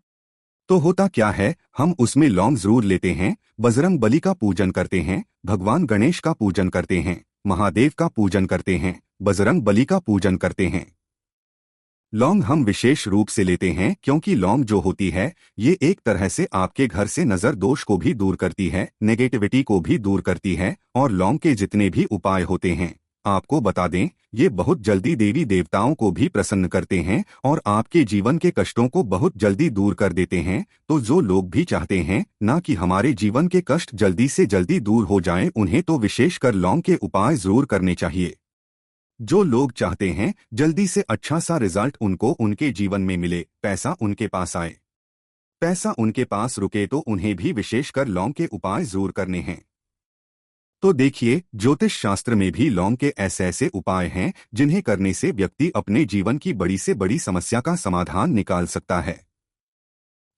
तो होता क्या है, हम उसमें लौंग जरूर लेते हैं। बजरंग बली का पूजन करते हैं, भगवान गणेश का पूजन करते हैं, महादेव का पूजन करते हैं, बजरंग बली का पूजन करते हैं। लौंग हम विशेष रूप से लेते हैं क्योंकि लौंग जो होती है ये एक तरह से आपके घर से नजर दोष को भी दूर करती है, नेगेटिविटी को भी दूर करती है। और लौंग के जितने भी उपाय होते हैं आपको बता दें, ये बहुत जल्दी देवी देवताओं को भी प्रसन्न करते हैं और आपके जीवन के कष्टों को बहुत जल्दी दूर कर देते हैं। तो जो लोग भी चाहते हैं ना कि हमारे जीवन के कष्ट जल्दी से जल्दी दूर हो जाएं, उन्हें तो विशेषकर लौंग के उपाय जरूर करने चाहिए। जो लोग चाहते हैं जल्दी से अच्छा सा रिजल्ट उनको उनके जीवन में मिले, पैसा उनके पास आए, पैसा उनके पास रुके, तो उन्हें भी विशेषकर लौंग के उपाय जरूर करने हैं। तो देखिए, ज्योतिष शास्त्र में भी लौंग के ऐसे ऐसे उपाय हैं जिन्हें करने से व्यक्ति अपने जीवन की बड़ी से बड़ी समस्या का समाधान निकाल सकता है।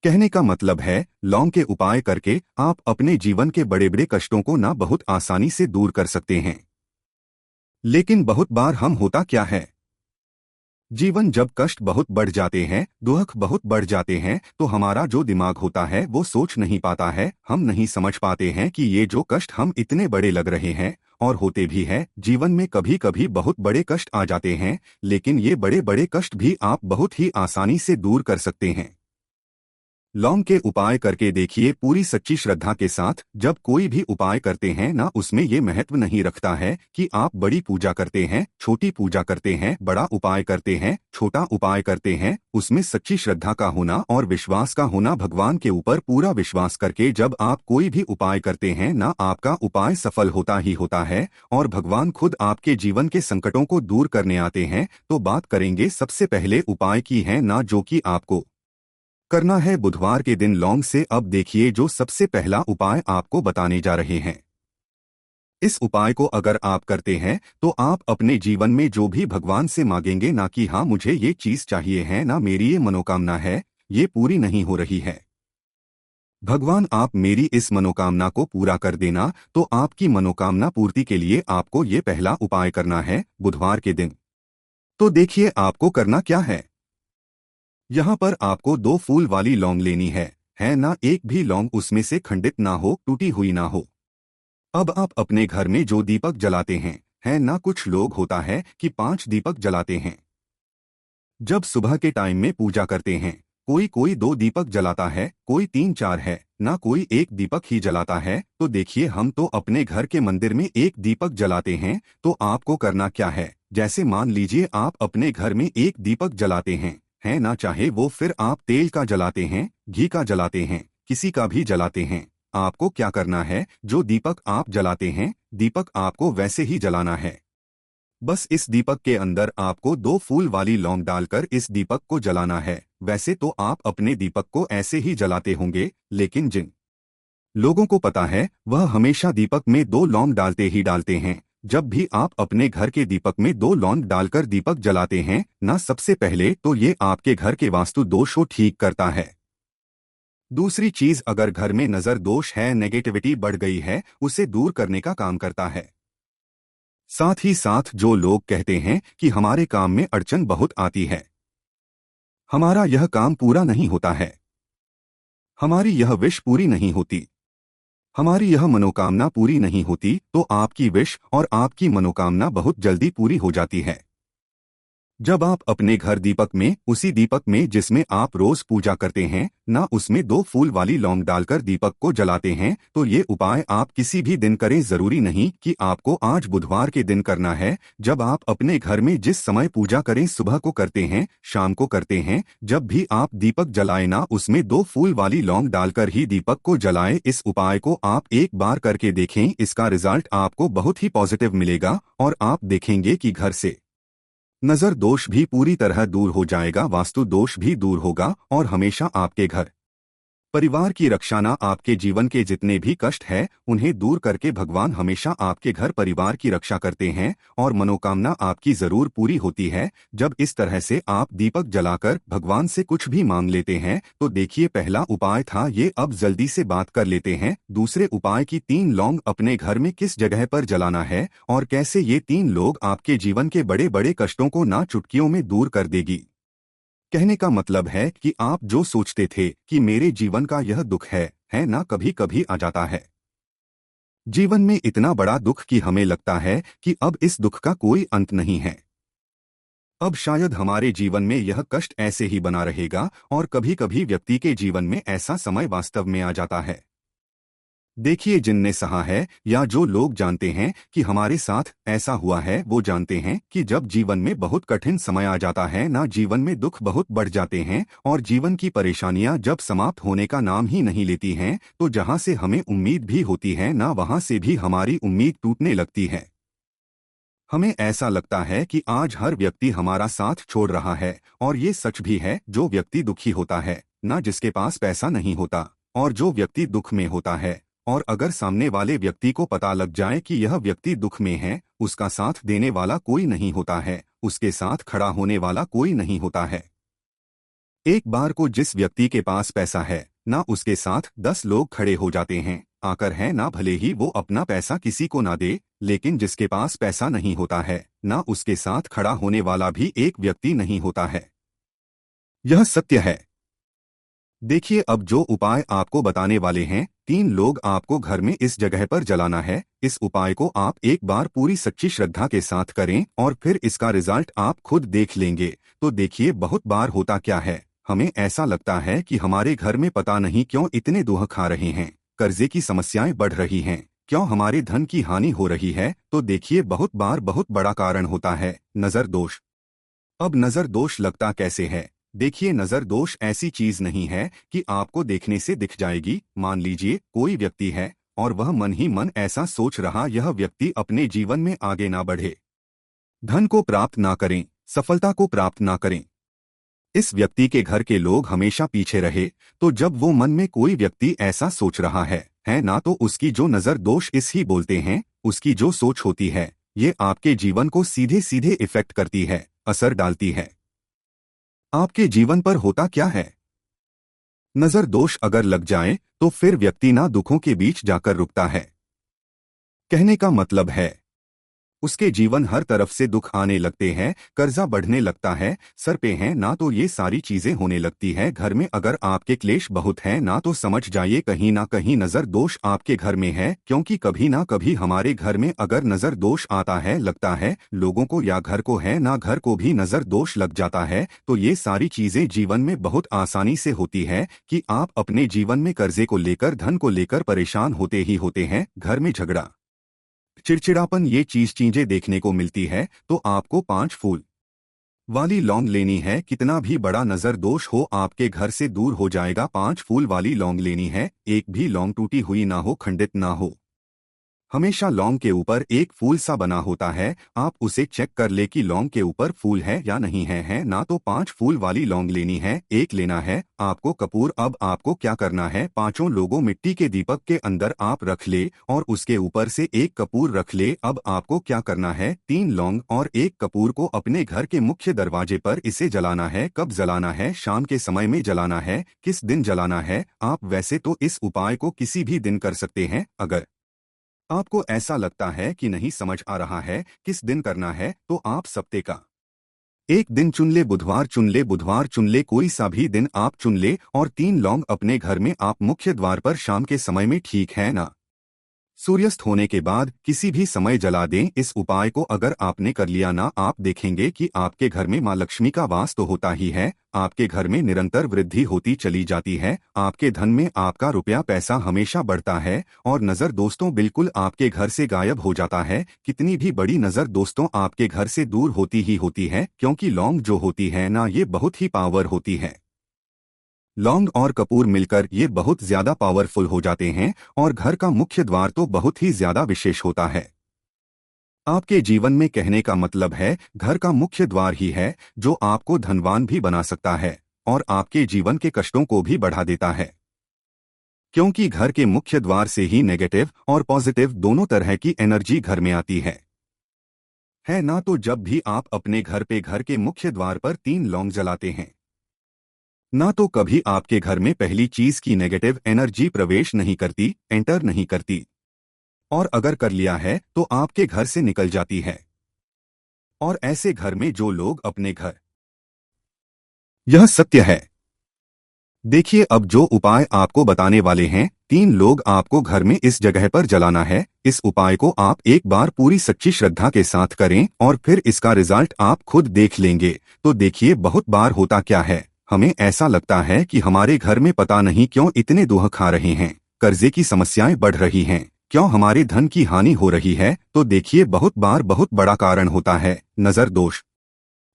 कहने का मतलब है, लौंग के उपाय करके आप अपने जीवन के बड़े बड़े कष्टों को ना बहुत आसानी से दूर कर सकते हैं। लेकिन बहुत बार हम होता क्या है, जीवन जब कष्ट बहुत बढ़ जाते हैं, दुख बहुत बढ़ जाते हैं, तो हमारा जो दिमाग होता है वो सोच नहीं पाता है, हम नहीं समझ पाते हैं कि ये जो कष्ट हम इतने बड़े लग रहे हैं, और होते भी है जीवन में कभी कभी बहुत बड़े कष्ट आ जाते हैं, लेकिन ये बड़े बड़े कष्ट भी आप बहुत ही आसानी से दूर कर सकते हैं। लौंग के उपाय करके देखिए पूरी सच्ची श्रद्धा के साथ। जब कोई भी उपाय करते हैं ना, उसमें ये महत्व नहीं रखता है कि आप बड़ी पूजा करते हैं, छोटी पूजा करते हैं, बड़ा उपाय करते हैं, छोटा उपाय करते हैं। उसमें सच्ची श्रद्धा का होना और विश्वास का होना, भगवान के ऊपर पूरा विश्वास करके जब आप कोई भी उपाय करते हैं ना, आपका उपाय सफल होता ही होता है और भगवान खुद आपके जीवन के संकटों को दूर करने आते हैं। तो बात करेंगे सबसे पहले उपाय की है ना, जो कि आपको करना है बुधवार के दिन लौंग से। अब देखिए जो सबसे पहला उपाय आपको बताने जा रहे हैं, इस उपाय को अगर आप करते हैं तो आप अपने जीवन में जो भी भगवान से मांगेंगे ना कि हाँ मुझे ये चीज चाहिए है ना, मेरी ये मनोकामना है, ये पूरी नहीं हो रही है, भगवान आप मेरी इस मनोकामना को पूरा कर देना। तो आपकी मनोकामना पूर्ति के लिए आपको ये पहला उपाय करना है बुधवार के दिन। तो देखिए आपको करना क्या है, यहाँ पर आपको 2 फूल वाली लौंग लेनी है ना, एक भी लौंग उसमें से खंडित ना हो, टूटी हुई ना हो। अब आप अपने घर में जो दीपक जलाते हैं, है ना, कुछ लोग होता है कि 5 दीपक जलाते हैं। जब सुबह के टाइम में पूजा करते हैं, कोई कोई 2 दीपक जलाता है, कोई 3 4 है ना, कोई 1 दीपक ही जलाता है। तो देखिए हम तो अपने घर के मंदिर में 1 दीपक जलाते हैं। तो आपको करना क्या है, जैसे मान लीजिए आप अपने घर में 1 दीपक जलाते हैं, है ना, चाहे वो फिर आप तेल का जलाते हैं, घी का जलाते हैं, किसी का भी जलाते हैं, आपको क्या करना है, जो दीपक आप जलाते हैं दीपक आपको वैसे ही जलाना है। बस इस दीपक के अंदर आपको 2 फूल वाली लौंग डालकर इस दीपक को जलाना है। वैसे तो आप अपने दीपक को ऐसे ही जलाते होंगे, लेकिन जिन लोगों को पता है वह हमेशा दीपक में 2 लौंग डालते ही डालते हैं। जब भी आप अपने घर के दीपक में 2 लौंग डालकर दीपक जलाते हैं ना, सबसे पहले तो ये आपके घर के वास्तु दोष को ठीक करता है। दूसरी चीज, अगर घर में नजर दोष है, नेगेटिविटी बढ़ गई है, उसे दूर करने का काम करता है। साथ ही साथ जो लोग कहते हैं कि हमारे काम में अड़चन बहुत आती है, हमारा यह काम पूरा नहीं होता है, हमारी यह विश पूरी नहीं होती, हमारी यह मनोकामना पूरी नहीं होती, तो आपकी विश और आपकी मनोकामना बहुत जल्दी पूरी हो जाती है। जब आप अपने घर दीपक में, उसी दीपक में जिसमें आप रोज पूजा करते हैं, ना उसमें 2 फूल वाली लौंग डालकर दीपक को जलाते हैं, तो ये उपाय आप किसी भी दिन करें। जरूरी नहीं कि आपको आज बुधवार के दिन करना है। जब आप अपने घर में जिस समय पूजा करें, सुबह को करते हैं, शाम को करते हैं, जब भी आप दीपक जलाए ना उसमें 2 फूल वाली लौंग डालकर ही दीपक को जलाए। इस उपाय को आप एक बार करके देखें, इसका रिजल्ट आपको बहुत ही पॉजिटिव मिलेगा और आप देखेंगे कि घर से नजर दोष भी पूरी तरह दूर हो जाएगा, वास्तु दोष भी दूर होगा और हमेशा आपके घर परिवार की रक्षा ना, आपके जीवन के जितने भी कष्ट हैं उन्हें दूर करके भगवान हमेशा आपके घर परिवार की रक्षा करते हैं और मनोकामना आपकी जरूर पूरी होती है। जब इस तरह से आप दीपक जलाकर भगवान से कुछ भी मांग लेते हैं तो देखिए, पहला उपाय था ये, अब जल्दी से बात कर लेते हैं दूसरे उपाय की। 3 लौंग अपने घर में किस जगह पर जलाना है और कैसे ये 3 लोग आपके जीवन के बड़े बड़े कष्टों को ना चुटकियों में दूर कर देगी। कहने का मतलब है कि आप जो सोचते थे कि मेरे जीवन का यह दुख है ना, कभी कभी आ जाता है जीवन में इतना बड़ा दुख कि हमें लगता है कि अब इस दुख का कोई अंत नहीं है। अब शायद हमारे जीवन में यह कष्ट ऐसे ही बना रहेगा और कभी कभी व्यक्ति के जीवन में ऐसा समय वास्तव में आ जाता है। देखिए, जिनने सहा है या जो लोग जानते हैं कि हमारे साथ ऐसा हुआ है, वो जानते हैं कि जब जीवन में बहुत कठिन समय आ जाता है ना, जीवन में दुख बहुत बढ़ जाते हैं और जीवन की परेशानियां जब समाप्त होने का नाम ही नहीं लेती हैं, तो जहां से हमें उम्मीद भी होती है ना, वहां से भी हमारी उम्मीद टूटने लगती है। हमें ऐसा लगता है कि आज हर व्यक्ति हमारा साथ छोड़ रहा है और ये सच भी है। जो व्यक्ति दुखी होता है ना, जिसके पास पैसा नहीं होता, और जो व्यक्ति दुख में होता है, और अगर सामने वाले व्यक्ति को पता लग जाए कि यह व्यक्ति दुख में है, उसका साथ देने वाला कोई नहीं होता है, उसके साथ खड़ा होने वाला कोई नहीं होता है। एक बार को जिस व्यक्ति के पास पैसा है ना, उसके साथ 10 लोग खड़े हो जाते हैं आकर, है ना, भले ही वो अपना पैसा किसी को ना दे, लेकिन जिसके पास पैसा नहीं होता है ना, उसके साथ खड़ा होने वाला भी एक व्यक्ति नहीं होता है। यह सत्य है। देखिए, अब जो उपाय आपको बताने वाले हैं, 3 लोग आपको घर में इस जगह पर जलाना है। इस उपाय को आप एक बार पूरी सच्ची श्रद्धा के साथ करें और फिर इसका रिजल्ट आप खुद देख लेंगे। तो देखिए, बहुत बार होता क्या है, हमें ऐसा लगता है कि हमारे घर में पता नहीं क्यों इतने दुख खा रहे हैं, कर्जे की समस्याएं बढ़ रही हैं, क्यों हमारे धन की हानि हो रही है। तो देखिए, बहुत बार बहुत बड़ा कारण होता है नजर दोष। अब नजर दोष लगता कैसे है? देखिए, नजर दोष ऐसी चीज नहीं है कि आपको देखने से दिख जाएगी। मान लीजिए कोई व्यक्ति है और वह मन ही मन ऐसा सोच रहा, यह व्यक्ति अपने जीवन में आगे ना बढ़े, धन को प्राप्त ना करें, सफलता को प्राप्त ना करें, इस व्यक्ति के घर के लोग हमेशा पीछे रहे। तो जब वो मन में कोई व्यक्ति ऐसा सोच रहा है ना, तो उसकी जो नजर दोष इस ही बोलते हैं, उसकी जो सोच होती है, ये आपके जीवन को सीधे सीधे इफेक्ट करती है, असर डालती है। आपके जीवन पर होता क्या है, नजर दोष अगर लग जाए तो फिर व्यक्ति ना दुखों के बीच जाकर रुकता है। कहने का मतलब है, उसके जीवन हर तरफ से दुख आने लगते हैं, कर्जा बढ़ने लगता है, सर पे है ना, तो ये सारी चीजें होने लगती है। घर में अगर आपके क्लेश बहुत है ना, तो समझ जाइए कहीं ना कहीं नजर दोष आपके घर में है। क्योंकि कभी ना कभी हमारे घर में अगर नजर दोष आता है, लगता है लोगों को या घर को है ना, घर को भी नजर दोष लग जाता है, तो ये सारी चीजें जीवन में बहुत आसानी से होती है कि आप अपने जीवन में कर्जे को लेकर, धन को लेकर परेशान होते ही होते हैं। घर में झगड़ा, चिड़चिड़ापन, ये चीजें देखने को मिलती है। तो आपको 5 फूल वाली लौंग लेनी है। कितना भी बड़ा नजर दोष हो, आपके घर से दूर हो जाएगा। 5 फूल वाली लौंग लेनी है। एक भी लौंग टूटी हुई ना हो, खंडित ना हो, हमेशा लौंग के ऊपर एक फूल सा बना होता है। आप उसे चेक कर ले कि लौंग के ऊपर फूल है या नहीं है ना। तो 5 फूल वाली लौंग लेनी है, एक लेना है आपको कपूर। अब आपको क्या करना है, 5 लोगों मिट्टी के दीपक के अंदर आप रख ले और उसके ऊपर से एक कपूर रख ले। अब आपको क्या करना है, 3 लौंग और एक कपूर को अपने घर के मुख्य दरवाजे पर इसे जलाना है। कब जलाना है, शाम के समय में जलाना है। किस दिन जलाना है, आप वैसे तो इस उपाय को किसी भी दिन कर सकते हैं। अगर आपको ऐसा लगता है कि नहीं समझ आ रहा है किस दिन करना है, तो आप सप्ताह का एक दिन चुन ले, बुधवार चुन ले, बुधवार चुन ले, कोई सा भी दिन आप चुन ले और 3 लौंग अपने घर में आप मुख्य द्वार पर शाम के समय में, ठीक है ना। सूर्यास्त होने के बाद किसी भी समय जला दें। इस उपाय को अगर आपने कर लिया ना, आप देखेंगे कि आपके घर में माँ लक्ष्मी का वास तो होता ही है, आपके घर में निरंतर वृद्धि होती चली जाती है, आपके धन में आपका रुपया पैसा हमेशा बढ़ता है और नजर दोस्तों बिल्कुल आपके घर से गायब हो जाता है। कितनी भी बड़ी नजर दोस्तों आपके घर से दूर होती ही होती है, क्योंकि लौंग जो होती है ना, ये बहुत ही पावर होती है। लौंग और कपूर मिलकर ये बहुत ज्यादा पावरफुल हो जाते हैं और घर का मुख्य द्वार तो बहुत ही ज्यादा विशेष होता है। आपके जीवन में कहने का मतलब है घर का मुख्य द्वार ही है जो आपको धनवान भी बना सकता है और आपके जीवन के कष्टों को भी बढ़ा देता है, क्योंकि घर के मुख्य द्वार से ही नेगेटिव और पॉजिटिव दोनों तरह की एनर्जी घर में आती है ना। तो जब भी आप अपने घर पे घर के मुख्य द्वार पर 3 लौंग जलाते हैं ना, तो कभी आपके घर में पहली चीज की नेगेटिव एनर्जी प्रवेश नहीं करती, एंटर नहीं करती, और अगर कर लिया है तो आपके घर से निकल जाती है। और ऐसे घर में जो लोग अपने घर, यह सत्य है। देखिए अब जो उपाय आपको बताने वाले हैं, 3 लोग आपको घर में इस जगह पर जलाना है। इस उपाय को आप एक बार पूरी सच्ची श्रद्धा के साथ करें और फिर इसका रिजल्ट आप खुद देख लेंगे। तो देखिए बहुत बार होता क्या है, हमें ऐसा लगता है कि हमारे घर में पता नहीं क्यों इतने दुख खा रहे हैं, कर्जे की समस्याएं बढ़ रही हैं, क्यों हमारे धन की हानि हो रही है। तो देखिए बहुत बार बहुत बड़ा कारण होता है नजर दोष।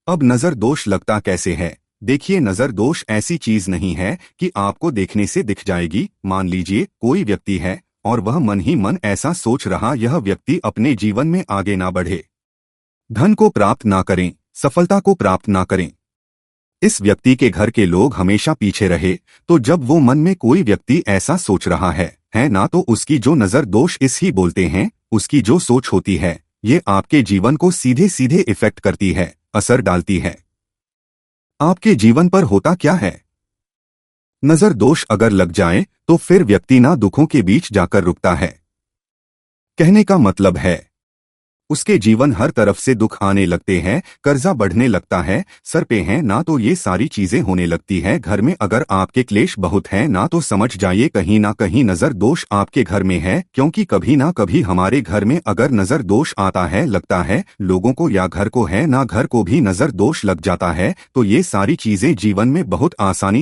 अब नजर दोष लगता कैसे है? देखिए नजर दोष ऐसी चीज नहीं है कि आपको देखने से दिख जाएगी। मान लीजिए कोई व्यक्ति है और वह मन ही मन ऐसा सोच रहा यह व्यक्ति अपने जीवन में आगे ना बढ़े, धन को प्राप्त ना करें, सफलता को प्राप्त ना करें, इस व्यक्ति के घर के लोग हमेशा पीछे रहे। तो जब वो मन में कोई व्यक्ति ऐसा सोच रहा है ना, तो उसकी जो नजर दोष इस ही बोलते हैं, उसकी जो सोच होती है ये आपके जीवन को सीधे सीधे इफेक्ट करती है, असर डालती है। आपके जीवन पर होता क्या है, नजर दोष अगर लग जाए तो फिर व्यक्ति ना दुखों के बीच जाकर रुकता है। कहने का मतलब है उसके जीवन हर तरफ से दुख आने लगते हैं, कर्जा बढ़ने लगता है, सर पे है ना, तो ये सारी चीजें होने लगती है। घर में अगर आपके क्लेश बहुत है ना, तो समझ जाइए कहीं ना कहीं नजर दोष आपके घर में है, क्योंकि कभी ना कभी हमारे घर में अगर नजर दोष आता है, लगता है लोगों को या घर को है ना, घर को भी नजर दोष लग जाता है। तो ये सारी चीजें जीवन में बहुत आसानी